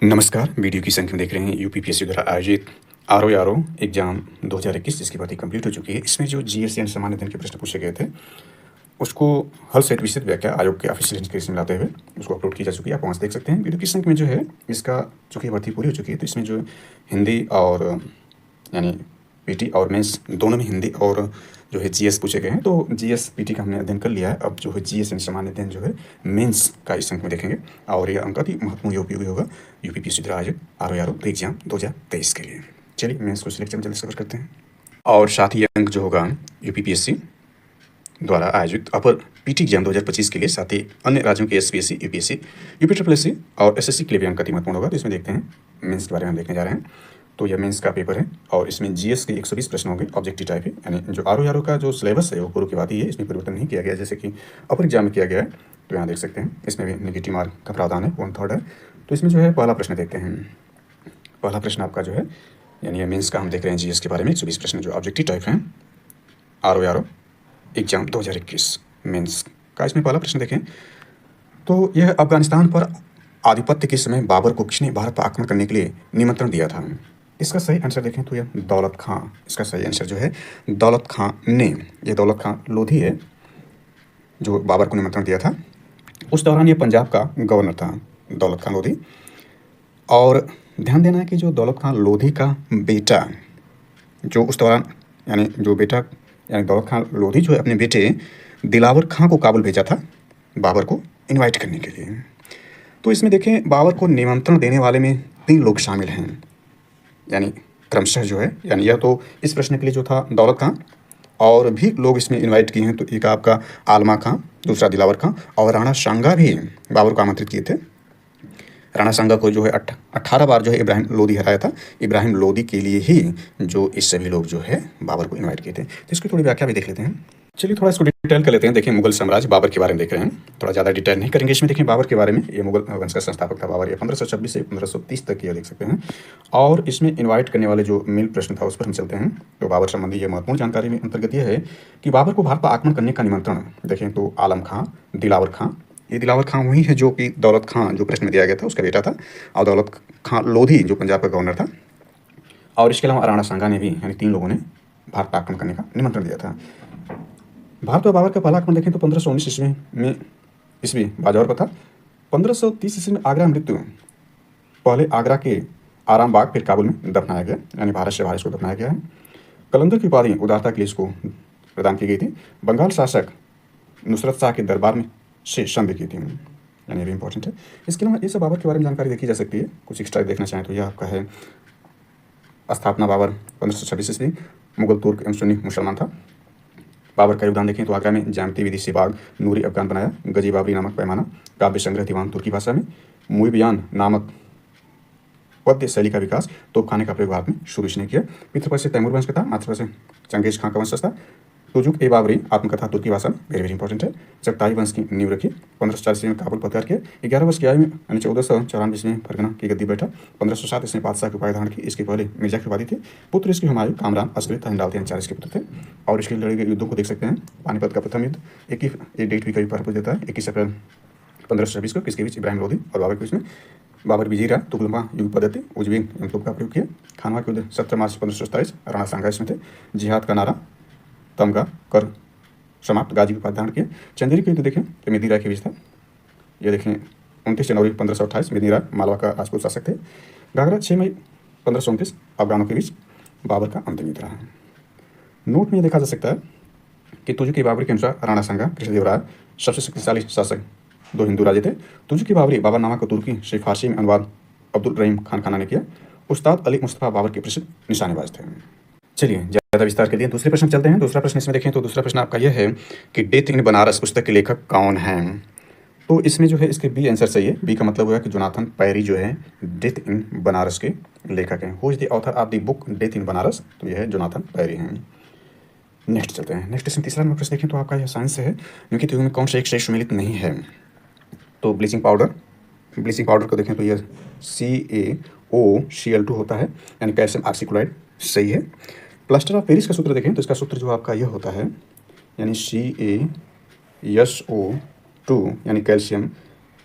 नमस्कार, वीडियो की संख्या में देख रहे हैं यूपीपीएससी द्वारा आयोजित आरओ एग्जाम 2021 जिसकी भर्ती कंप्लीट हो चुकी है। इसमें जो जीएस यानी सामान्य अध्ययन के प्रश्न पूछे गए थे, उसको हल सहित विस्तृत व्याख्या आयोग के ऑफिशियल नोटिफिकेशन में लाते हुए उसको अपलोड की जा चुकी है। आप वहाँ से देख सकते हैं। वीडियो की संख्या में जो है इसका चूँकि भर्ती पूरी हो चुकी है, तो इसमें जो हिंदी और यानी पीटी और मेंस दोनों में हिंदी और जो है जीएस पूछे गए हैं। तो जीएस पीटी का हमने अध्ययन कर लिया है। अब जो है जीएस यानी सामान्य अध्ययन जो है मेंस का इस अंक में देखेंगे और यह अंक अति महत्वपूर्ण उपयोगी होगा यूपीपीएससी द्वारा आयोजित आरओ एग्जाम 2023 के लिए। चलिए मेंस को सिलेक्ट जल्दी से कवर करते हैं। और साथ ही अंक जो होगा यूपीपीएससी द्वारा आयोजित अपर पीटी एग्जाम 2025 के लिए, साथ ही अन्य राज्यों के एसपीएससी, यूपीएससी, यूपीएससी और एसएससी के लिए भी अंक अति महत्वपूर्ण होगा। तो इसमें देखते हैं मेंस के बारे में हम देखने जा रहे हैं। तो यह मेंस का पेपर है और इसमें जीएस के 120 प्रश्न होंगे, ऑब्जेक्टिव टाइप है। यानी जो आरओ का जो सिलेबस है वो पूर्व की बात ही है, इसमें परिवर्तन नहीं किया गया जैसे कि अपर एग्जाम में किया गया है। तो यहाँ देख सकते हैं इसमें भी नेगेटिव मार्क का प्रावधान है, 1/3 है। तो इसमें जो है पहला प्रश्न देखते हैं। पहला प्रश्न आपका जो है यानी मेंस का हम देख रहे हैं जीएस के बारे में 120 प्रश्न जो ऑब्जेक्टिव टाइप हैं आरओ एग्जाम 2021 मेंस का। इसमें पहला प्रश्न देखें तो यह अफगानिस्तान पर आधिपत्य के समय बाबर को किसने भारत पर आक्रमण करने के लिए निमंत्रण दिया था? इसका सही आंसर देखें तो यह दौलत खां। इसका सही आंसर जो है दौलत खां ने, यह दौलत खां लोधी है जो बाबर को निमंत्रण दिया था। उस दौरान ये पंजाब का गवर्नर था दौलत खां लोधी। और ध्यान देना है कि जो दौलत खां लोधी का बेटा जो उस दौरान यानी जो बेटा यानी दौलत खां लोधी जो है अपने बेटे दिलावर खां को काबुल भेजा था बाबर को इनवाइट करने के लिए। तो इसमें देखें बाबर को निमंत्रण देने वाले में 3 लोग शामिल हैं, यानी क्रमशः जो है यानी यह तो इस प्रश्न के लिए जो था दौलत खां और भी लोग इसमें इनवाइट किए हैं। तो एक आपका आलमा खां, दूसरा दिलावर खां और राणा सांगा भी बाबर को आमंत्रित किए थे। राणा सांगा को जो है 18 बार जो है इब्राहिम लोदी हराया था। इब्राहिम लोदी के लिए ही जो इस सभी लोग जो है बाबर को इनवाइट किए थे। तो इसकी थोड़ी व्याख्या भी देख लेते हैं। चलिए थोड़ा इसको डिटेल कर लेते हैं। देखिए मुगल साम्राज्य बाबर के बारे में देख रहे हैं, थोड़ा ज़्यादा डिटेल नहीं करेंगे इसमें। देखिए बाबर के बारे में, ये मुगल वंश का संस्थापक था बाबर। ये 1526 से 1530 तक ये देख सकते हैं। और इसमें इन्वाइट करने वाले जो मेन प्रश्न था उस पर हम चलते हैं। तो बाबर संबंधी ये महत्वपूर्ण जानकारी में अंतर्गत यह है कि बाबर को भारत पर आक्रमण करने का निमंत्रण देखें तो आलम खां, दिलावर खां, ये दिलावर खां वही है जो कि दौलत खां जो प्रश्न में दिया गया था उसका बेटा था, और दौलत खां लोधी जो पंजाब का गवर्नर था। और इसके अलावा राणा सांगा ने भी, यानी 3 लोगों ने भारत पर आक्रमण करने का निमंत्रण दिया था। भारत पर बाबर का पहला आक्रमण देखें तो 1519 ईस्वी में ईस्वी बाजौर पर था। 1530 ईस्वी में आगरा मृत्यु, पहले आगरा के आराम बाग फिर काबुल में दफनाया गया, यानी भारत से बाहर इसको दफनाया गया है। कलंदर की उपाधि उदारता के लिए इसको प्रदान की गई थी। बंगाल शासक नुसरत शाह के दरबार में से संधि की थी, यानी भी इंपॉर्टेंट है। इसके अलावा ये सब बाबर के बारे में जानकारी देखी जा सकती है। कुछ एक्स्ट्रा देखना चाहें तो यह आपका है स्थापना बाबर 1526 ईस्वी, मुगल तुर्क एवं सुन्नी मुसलमान था। बाबर का योगदान देखें तो आगरा में ज्यामिति विधि से बाग नूरी अफगान बनाया, गजी बाबरी नामक पैमाना, काव्य संग्रह दीवान तुर्की भाषा में, मुई बयान नामक पद्य शैली का विकास, तोपखाने का प्रयोग भारत में शुरू इसने किया। पितृपक्ष से तैमूर वंश का था, मातृपक्ष से चंगेज खां का वंश था। तुजुक ए बाबरी आत्मकथा तुर्की भाषा में, वेरी वेरी इंपॉर्टेंट है। चगताई वंश की नींव रखी। 1540 में काबुल फतह किया। 11 वर्ष की आयु में यानी 1494 में फरगना की गद्दी बैठा। 1507 इसने बादशाह की उपाधि धारण की। इसके पहले मिर्जा की उपाधि थी। पुत्र इसके हुमायूं, कामरान, असगरी, हिंडालती, 4 इसके पुत्र थे। और इसके लड़े गए युद्धों को देख सकते हैं। पानीपत का प्रथम युद्ध 21 ये डेट भी कभी पर देता है 21 अप्रैल 1526 को, किसके बीच? इब्राहिम लोदी और बाबर के बीच में। बाबर विजयी रहा, तुगलमा युग पद्धति उजवीन तुग का प्रयोग किया। खानवा के युद्ध 17 मार्च 1527, राणा सांगा इसमें थे। जिहाद का नारा तमगा कर समाप्त, गाजी की उपाधि धारण किया। चंदेरी के युद्ध देखें तो मेदिनी राय के बीच था। ये देखें 29 जनवरी 1528 मेदिनी राय मालवा का राजपूत शासक थे। घाघरा 6 मई 1529 अफगानों के बीच बाबर का अंतिम युद्ध रहा है। नोट में यह देखा जा सकता है कि तुजुकी बाबरी के अनुसार राणा सांगा कृष्णदेवराय सबसे शक्तिशाली शासक 2 हिंदू राजे थे। तुजुकी बाबरी बाबरनामा को तुर्की से फारसी में अनुवाद अब्दुल रहीम खान खाना ने किया। उस्ताद अली मुस्तफा बाबर के प्रसिद्ध निशानेबाज थे। चलिए ज़्यादा विस्तार के लिए दूसरे प्रश्न चलते हैं। दूसरा प्रश्न इसमें देखें तो दूसरा प्रश्न आपका यह है कि डेथ इन बनारस पुस्तक के लेखक कौन हैं? तो इसमें जो है इसके बी आंसर सही है। बी का मतलब हुआ कि जोनाथन पैरी जो है डेथ इन बनारस के लेखक हैं। Who is the author of the book death in Banaras? तो यह है जोनाथन पैरी हैं। नेक्स्ट चलते हैं। नेक्स्ट इसमें तीसरा नंबर प्रश्न देखें तो आपका यह साइंस से है, क्योंकि तो में कौन सा एक शेष सम्मिलित नहीं है। तो ब्लीचिंग पाउडर को देखें तो यह CaOCl2 होता है, यानी कैल्शियम ऑक्सीक्लोराइड सही है। प्लास्टर ऑफ पेरिस का सूत्र देखें तो इसका सूत्र जो आपका यह होता है, यानी CaSO2 यानी कैल्शियम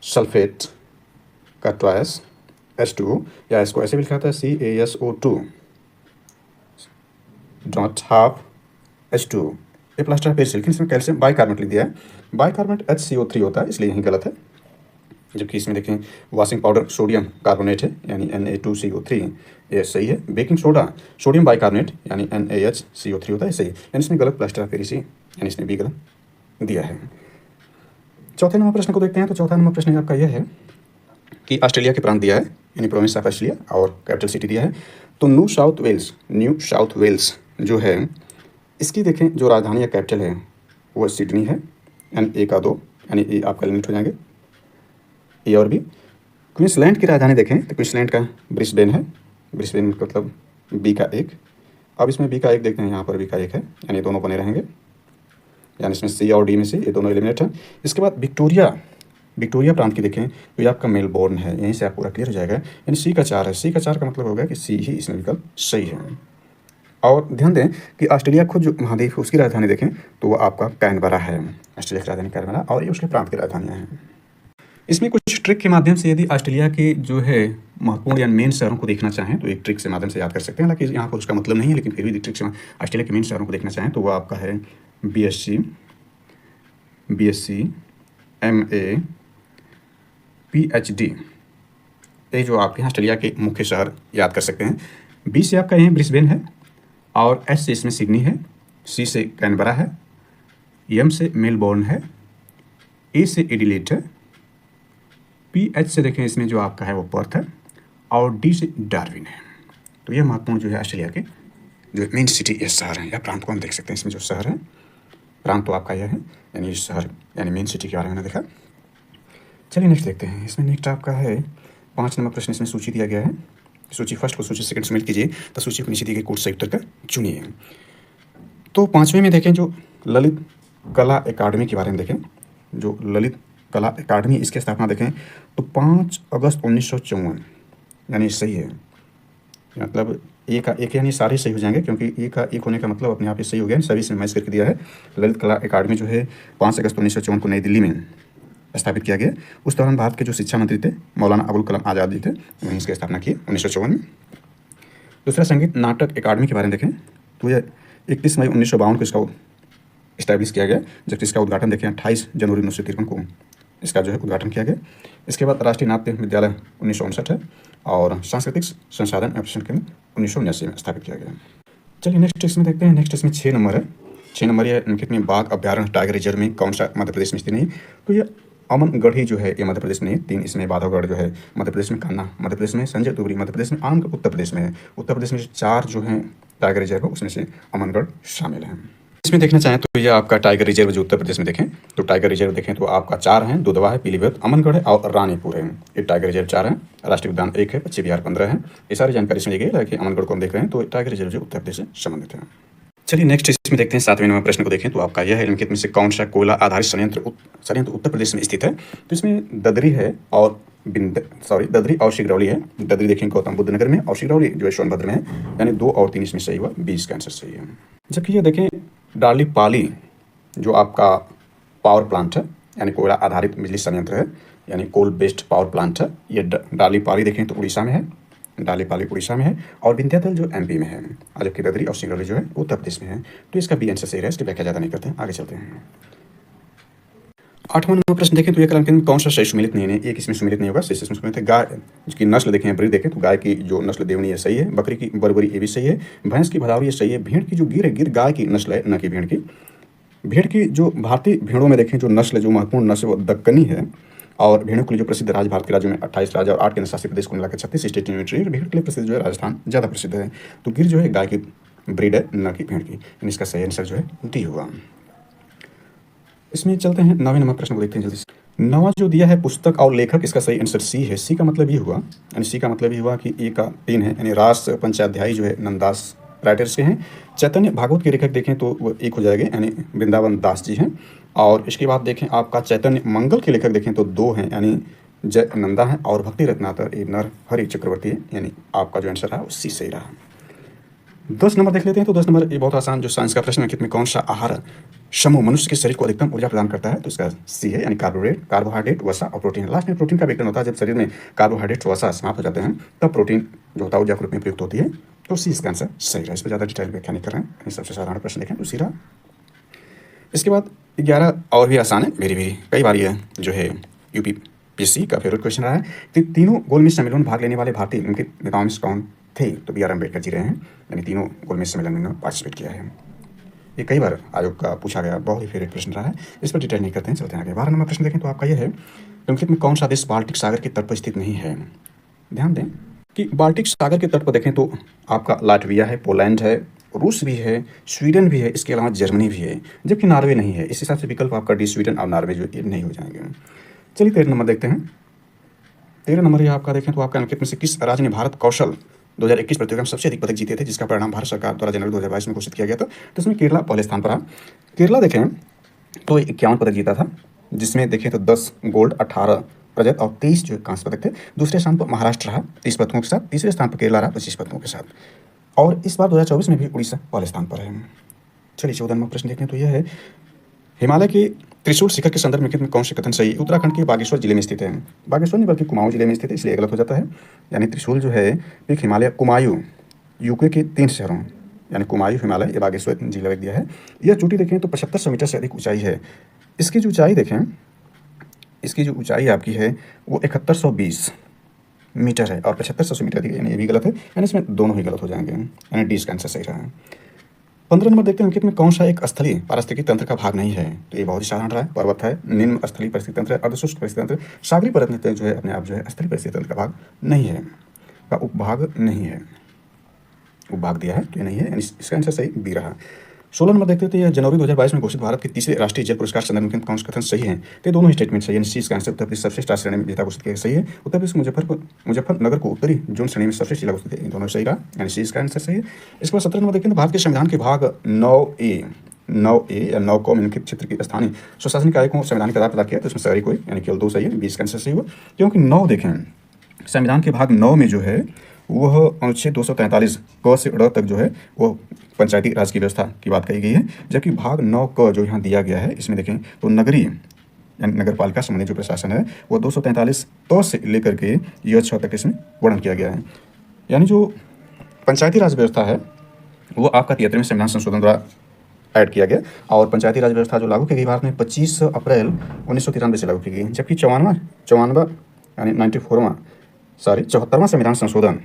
सल्फेट का ट्वाइस H2O, या इसको ऐसे भी लिखा था CaSO2 डॉट हाफ H2O। ये प्लास्टर ऑफ पेरिस, लेकिन इसमें कैल्शियम बाइकार्बोनेट लिख दिया है। बाइकार्बोनेट HCO3 होता है, इसलिए यही गलत है। जबकि इसमें देखें वॉशिंग पाउडर सोडियम कार्बोनेट है यानी Na2CO3, ये सही है। बेकिंग सोडा सोडियम बाइकार्बोनेट यानी NaHCO3 होता है, सही। यानी इसमें गलत प्लास्टर ऑफ पेरिस, यानी इसमें भी गलत दिया है। चौथे नंबर प्रश्न को देखते हैं। तो चौथा नंबर प्रश्न आपका यह है कि ऑस्ट्रेलिया के प्रांत दिया है यानी प्रोविंस ऑफ ऑस्ट्रेलिया और कैपिटल सिटी दिया है। तो न्यू साउथ वेल्स जो है इसकी देखें जो राजधानी या कैपिटल है वो सिडनी है, यानी ए का 2, यानी ए आपका लिमिट हो जाएंगे ए और बी। क्वींसलैंड की राजधानी देखें तो क्वींसलैंड का ब्रिस्बेन है, ब्रिस्बेन मतलब बी का 1। अब इसमें बी का 1 देखते हैं, यहाँ पर बी का 1 है, यानी दोनों बने रहेंगे, यानी इसमें सी और डी में से ये दोनों एलिमिनेट हैं। इसके बाद विक्टोरिया प्रांत की देखें तो ये आपका मेलबोर्न है, यहीं से आप पूरा क्लियर हो जाएगा, यानी सी का 4 है। सी का 4 का मतलब होगा कि सी ही इसमें विकल्प सही है। और ध्यान दें कि ऑस्ट्रेलिया खुद जो महाद्वीप है उसकी राजधानी देखें तो वो आपका कैनबरा है, ऑस्ट्रेलिया की राजधानी कैनबरा, और ये उसके प्रांत की राजधानियाँ हैं। इसमें कुछ ट्रिक के माध्यम से यदि ऑस्ट्रेलिया के जो है महत्वपूर्ण या मेन शहरों को देखना चाहें तो एक ट्रिक से माध्यम से याद कर सकते हैं। हालांकि यहाँ पर उसका मतलब नहीं है, लेकिन फिर भी ट्रिक से ऑस्ट्रेलिया के मेन शहरों को देखना चाहें तो वो आपका है BSC, MA, PhD। ये जो आपके यहाँ ऑस्ट्रेलिया के मुख्य शहर याद कर सकते हैं। B से आपका यहाँ ब्रिस्बेन है, और S से इसमें सिडनी है, C से कैनबरा है, M से मेलबोर्न है, A से एडिलेड है, PH से देखें इसमें जो आपका है वो पर्थ है, और D से डार्विन है। तो ये महत्वपूर्ण जो है ऑस्ट्रेलिया के जो मेन सिटी या शहर हैं या प्रांत को हम देख सकते हैं। इसमें जो शहर है, प्रांत तो आपका यह है, यानी शहर यानी मेन सिटी के बारे में देखा। चलिए नेक्स्ट देखते हैं। इसमें नेक्स्ट आपका है 5 नंबर प्रश्न, इसमें सूची दिया गया है। सूची फर्स्ट को सूची सेकंड सबमिट कीजिए, तो सूची को नीचे दी गई कोड सही उत्तर का चुनिए। तो 5वें में देखें जो ललित कला अकादमी के बारे में देखें, जो ललित कला अकादमी इसकी स्थापना देखें तो 5 अगस्त 1954, यानी सही है। मतलब ए का 1 यानी सारे सही हो जाएंगे, क्योंकि ए का 1 होने का मतलब अपने आप ही सही हो गया, सभी से मैच करके दिया है। ललित कला अकादमी जो है 5 अगस्त 1954 को नई दिल्ली में स्थापित किया गया। उस दौरान भारत के जो शिक्षा मंत्री थे मौलाना अबुल कलाम आज़ाद जी थे, वहीं इसकी स्थापना की 1954 में। दूसरा संगीत नाटक अकादमी के बारे में देखें तो यह 31 मई 1952 को इसका इस्टेब्लिश किया गया, जबकि इसका उद्घाटन देखें 28 जनवरी 1953 को इसका जो है उद्घाटन किया गया। इसके बाद राष्ट्रीय नाट्य विद्यालय 1959 है, और सांस्कृतिक संसाधन एवं केंद्र 1979 में स्थापित किया गया। चलिए नेक्स्ट इसमें देखते हैं। नेक्स्ट इसमें 6 नंबर है। 6 नंबर ये निम्नलिखित में बाघ अभ्यारण्य टाइगर रिजर्व में कौन सा मध्य प्रदेश में स्थित नहीं? तो ये अमनगढ़ ही जो है ये मध्य प्रदेश में, 3 इसमें बांधवगढ़ जो है मध्य प्रदेश में, कान्हा मध्य प्रदेश में, संजय तुगरी मध्य प्रदेश में, आनंदगढ़ उत्तर प्रदेश में है। उत्तर प्रदेश में 4 जो हैं टाइगर रिजर्व उसमें से अमनगढ़ शामिल है। इसमें देखना चाहें तो ये आपका टाइगर रिजर्व जो उत्तर प्रदेश में देखें तो टाइगर रिजर्व देखें तो आपका 4 हैं, दुधवा है, पीलीभीत, अमनगढ़ है और रानीपुर है। ये टाइगर रिजर्व 4 है। राष्ट्रीय उद्यान 1 है, पश्चिम बिहार 15 है। ये सारी जानकारी इसमें दी गई है कि अमनगढ़ को हम देख रहे हैं तो टाइगर रिजर्व जो उत्तर प्रदेश से संबंधित है। चलिए नेक्स्ट इसमें देखते हैं 7वें नंबर प्रश्न को देखें तो आपका यह है निम्नलिखित में से कौन सा कोयला आधारित संयंत्र उत्तर प्रदेश में स्थित है? तो इसमें ददरी है और ददरी और सिगरौली है। ददरी देखें गौतम बुद्ध नगर में, और सिगरौली जो है सोनभद्र में है, यानी 2 और 3 इसमें सही हुआ, 20 का आंसर सही है। जबकि ये देखें डालीपाली जो आपका पावर प्लांट है, यानी कोयला आधारित बिजली संयंत्र है, यानी कोल बेस्ड पावर प्लांट है। ये डालीपाली देखें तो उड़ीसा में है, डालीपाली उड़ीसा में है, और विंध्याचल जो MP में है, जबकि ददरी और सिंगरौली जो है उत्तर प्रदेश में है। तो इसका बी आंसर सही है, इसकी व्याख्या ज़्यादा नहीं करते हैं, आगे चलते हैं। 8वां नंबर प्रश्न देखें तो ये कलम के कौन सा सही सुमिलित नहीं है? एक इसमें सुमिलित नहीं होगा, सही से सुमिलित है। गाय की नस्ल देखें ब्रीड देखें तो गाय की जो नस्ल देवनी है सही है, बकरी की बरबरी ये भी सही है, भैंस की भदावरी ये सही है, भेड़ की जो गिर है गिर गाय की नस्ल है, न कि भेड़ की। भेड़ की जो भारतीय भेड़ों में देखें जो नस्ल जो महत्वपूर्ण नस्ल वो दक्कनी है, और भेड़ों के लिए जो प्रसिद्ध राज्य भारत के राज्यों में 28 राज्य और 8 केंद्र शासित प्रदेश को मिलाकर 36 स्टेट यूनिट। भेड़ के लिए प्रसिद्ध जो है राजस्थान ज़्यादा प्रसिद्ध है। तो गिर जो है गाय की ब्रीड है, न कि भेड़ की। इसका सही आंसर जो है डी हुआ। इसमें चलते हैं 9वें नंबर प्रश्न को देखते हैं जल्दी से। 9वां जो दिया है पुस्तक और लेखक, इसका सही आंसर सी है। सी का मतलब ये हुआ, यानी सी का मतलब ये हुआ कि ए का 3 है, यानी रास पंचाध्यायी जो है नंददास राइटर्स के हैं। चैतन्य भागवत के लेखक देखें तो वो 1 हो जाएगा, यानी वृंदावन दास जी हैं। और इसके बाद देखें आपका चैतन्य मंगल के लेखक देखें तो 2 हैं, यानी जय नंदा है, और भक्ति रत्नाकर ए नर हरि चक्रवर्ती है, यानी आपका जो आंसर रहा वो सी सही रहा। 10 नंबर देख लेते हैं। तो 10 नंबर ये बहुत आसान जो साइंस का प्रश्न है, कितने कौन सा आहार समूह मनुष्य के शरीर को अधिकतम ऊर्जा प्रदान करता है, तो इसका सी है, यानी कार्बोहाइड्रेट, वसा और प्रोटीन। लास्ट में प्रोटीन का विघटन होता है, जब शरीर में कार्बोहाइड्रेट वसा समाप्त हो जाते हैं तब प्रोटीन जो होता है ऊर्जा के रूप में प्रयुक्त होती है, तो सी इसका आंसर सही रहा। इस पर ज़्यादा डिटेल व्याख्या नहीं कर रहे हैं, सबसे साधारण प्रश्न देखें तो सी रहा। इसके बाद 11 और भी आसान है, मेरी कई बार ये जो है यूपीपीएससी का फेवरेट क्वेश्चन रहा है। तीनों गोलमेज सम्मेलन में भाग लेने वाले भारतीय निम्नलिखित नेताओं में कौन थे? तो बी आर अम्बेडकर जी रहे हैं, यानी तीनों गोलमेज सम्मेलन में पार्टिसिपेट किया है। ये कई बार आयोग का पूछा गया बहुत ही फेवरेट प्रश्न रहा है, इस पर डिटेल नहीं करते हैं, चलते हैं आगे। 12 नंबर प्रश्न देखें तो आपका यह है, निम्नलिखित में कौन सा देश बाल्टिक सागर के तट पर स्थित नहीं है? ध्यान दें कि बाल्टिक सागर के तट पर देखें तो आपका लाटविया है, पोलैंड है, रूस भी है, स्वीडन भी है, इसके अलावा जर्मनी भी है, जबकि नॉर्वे नहीं है। इस हिसाब से विकल्प आपका डी, स्वीडन और नॉर्वे जो ये नहीं हो जाएंगे। चलिए 13 नंबर देखते हैं। 13 नंबर ये आपका देखें तो आपका निम्नलिखित में से किस राज्य ने भारत कौशल 2021 प्रतियोगिता में सबसे अधिक पदक जीते थे, जिसका परिणाम भारत सरकार द्वारा जनवरी 2022 में घोषित किया गया था? तो इसमें केरला पहले स्थान पर रहा। केरला देखें तो 51 पदक जीता था, जिसमें देखें तो 10 गोल्ड, 18 रजत और 23 जो कांस्य पदक थे। दूसरे स्थान पर महाराष्ट्र रहा 30 पदकों के साथ। तीसरे स्थान पर केरला रहा 25 पदकों के साथ। और इस बार 2024 में भी उड़ीसा पहले स्थान पर है। चलिए 14 नंबर प्रश्न देखें तो यह है, हिमालय के त्रिशूल शिखर के संदर्भ में कौन से कथन सही है? उत्तराखंड के बागेश्वर जिले में स्थित है। बागेश्वर नहीं बल्कि कुमाऊं जिले में स्थित है, इसलिए गलत हो जाता है। यानी त्रिशूल जो है एक हिमालय कुमायूं यूके के 3 शहरों यानी कुमायूं हिमालय, ये बागेश्वर जिला में दिया है। यह चोटी देखें तो 7500 मीटर से अधिक ऊंचाई है। इसकी जो ऊंचाई देखें, इसकी जो ऊंचाई आपकी है वो 7120 मीटर है और 7500 मीटर दी, यानी ये भी गलत है, यानी इसमें दोनों ही गलत हो जाएंगे, यानी डी इसका आंसर सही रहा है। 15 नंबर देखते हैं, निम्नलिखित में कौन सा एक स्थलीय पारिस्थितिकी तंत्र का भाग नहीं है? तो ये बहुत ही साधारण रहा है, पर्वत है, निम्न स्थलीय पारिस्थितिकी तंत्र है, अर्धशुष्क पारिस्थितिकी तंत्र, सागरीय पर्वत तंत्र जो है अपने आप जो है स्थलीय पारिस्थितिकी तंत्र का भाग नहीं है, का उपभाग नहीं है। उपभाग दिया है तो ये नहीं है, यानी इसका आंसर सही बी रहा। 16 नंबर देखते हैं, जनवरी 2022 में घोषित भारत के तीसरे राष्ट्रीय जल पुरस्कार संदर्भ में कौन सा कथन सही है? तो दोनों ही स्टेटमेंट सही है। सी इसका आंसर उत्तर प्रदेश सर्वश्रेष्ठ राज्य श्रेणी में विजेता घोषित किया सही है। उत्तर प्रदेश मुजफ्फरनगर को उत्तरी जोन श्रेणी में सर्वश्रेष्ठ जिला घोषित किया, दोनों सही रहा, यानी सी इसका आंसर सही है। इसके बाद 17 नंबर देखते हैं, भारत के संविधान के भाग 9A या 9 को निम्नलिखित क्षेत्र के स्थानीय स्वशासन इकाई को संवैधानिक आधार प्रदान किया, तो इसमें सही कोई यानी केवल 2 सही है, 20 का आंसर सही हुआ। क्योंकि 9 देखें, संविधान के भाग 9 में जो है वह अनुच्छेद 243 क से ड़ तक जो है वो पंचायती राज की व्यवस्था की बात कही गई है, जबकि भाग 9 क जो यहाँ दिया गया है इसमें देखें तो नगरीय यानी नगर पालिका संबंधी जो प्रशासन है वो 243 त से लेकर के यह 6 तक इसमें वर्णन किया गया है। यानी जो पंचायती राज व्यवस्था है वो आपका 73वें संविधान संशोधन द्वारा ऐड किया गया, और पंचायती राज व्यवस्था जो लागू की गई भारत में 25 अप्रैल 1993 से लागू की गई, जबकि 54वां यानी 74वां संविधान संशोधन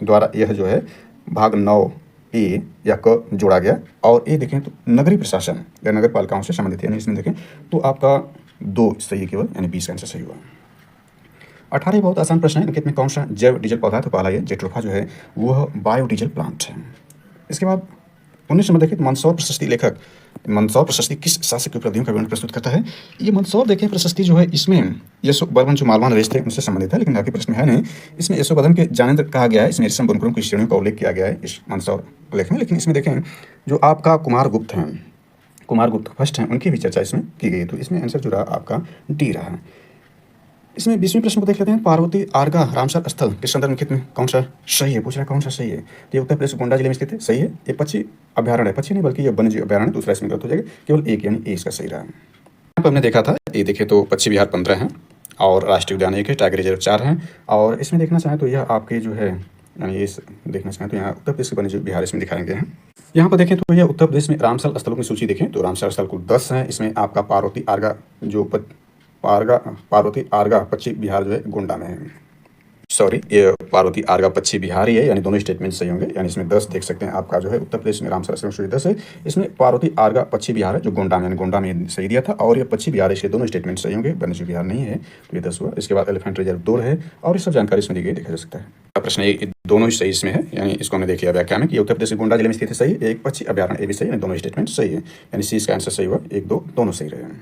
द्वारा यह जो है भाग 9A या क जोड़ा गया, और ये देखें तो नगरीय प्रशासन या नगर पालिकाओं से संबंधित है, यानी इसमें देखें तो आपका 2 सही है केवल, यानी 20 का आंसर सही हुआ। 18 बहुत आसान प्रश्न है, निम्नलिखित में कौन सा जैव डीजल पौधा? तो पहला ये जेट्रोफा जो है वह बायोडीजल प्लांट है। इसके बाद 19 नंबर देखिए, मंदसौर प्रशस्ति लेखक मंदसौर प्रशस्ति किस शासक की उपलब्धियों का विवरण प्रस्तुत करता है? ये मंदसौर देखें प्रशस्ति जो है इसमें यशोवर्धन जो मालवा नरेश थे उनसे संबंधित है, लेकिन आपके प्रश्न में है नहीं। इसमें यशोवर्धन के ज्ञानेंद्र कहा गया है, इसमें ऋषभ बुनकरों की श्रेणियों का उल्लेख किया गया है इस मंदसौर लेख में, लेकिन इसमें देखें जो आपका कुमारगुप्त हैं, कुमारगुप्त फर्स्ट हैं, उनकी भी चर्चा इसमें की गई, तो इसमें आंसर जो रहा आपका डी रहा। इसमें 20वें प्रश्न को देख लेते हैं, पार्वती आर्गा रामसर स्थल के संदर्भ में कौन सा सही है? पूछ रहा है कौन सा सही है? तो ये उत्तर प्रदेश गोंडा जिले में स्थित है, सही है। ये पक्षी अभ्यारण्य है, पक्षी नहीं बल्कि ये वन्यजीव अभ्यारण्य, दूसरा इसमें गलत हो जाएगा, केवल एक यानी ए इसका सही रहा। यहाँ पर हमने देखा था, ये देखे तो पक्षी विहार 15 हैं और राष्ट्रीय उद्यान 1 है, टाइगर रिजर्व 4 हैं, और इसमें देखना चाहें तो यह आपके जो है यानी ये देखना चाहें तो यहाँ उत्तर प्रदेश के वन्यजीव विहार इसमें दिखाए गए हैं। यहाँ पर देखें तो यह उत्तर प्रदेश में रामसर स्थलों की सूची देखें तो रामसर स्थल कुल 10 हैं। इसमें आपका पार्वती आर्गा जो पार्वती आर्गा पक्षी विहार जो है गोंडा में है, सॉरी ये पार्वती आर्गा पक्षी विहार ही है, यानी दोनों स्टेटमेंट सही होंगे, यानी इसमें 10 देख सकते हैं आपका जो है उत्तर प्रदेश में रामसर स्थलों की सूची 10 है, इसमें पार्वती आर्गा पक्षी विहार है जो गोंडा में, यानी गोंडा में सही दिया था, और ये पक्षी विहार है, इसके दोनों स्टेटमेंट सही होंगे, वन्यजीव विहार नहीं है, तो ये 10 हुआ। इसके बाद एलिफेंट रिजर्व 2 है, और ये सब जानकारी इसमें दी गई, देखा जा सकता है। प्रश्न ये दोनों ही सही इसमें है, यानी इसको हमने देखिए व्याख्या में कि उत्तर प्रदेश गोंडा जिले में स्थित है, सही, एक पक्षी अभ्यारण्य ए भी सही, यानी दोनों स्टेटमेंट सही है, यानी सी इसका आंसर सही हुआ, 1, 2 दोनों सही रहे हैं।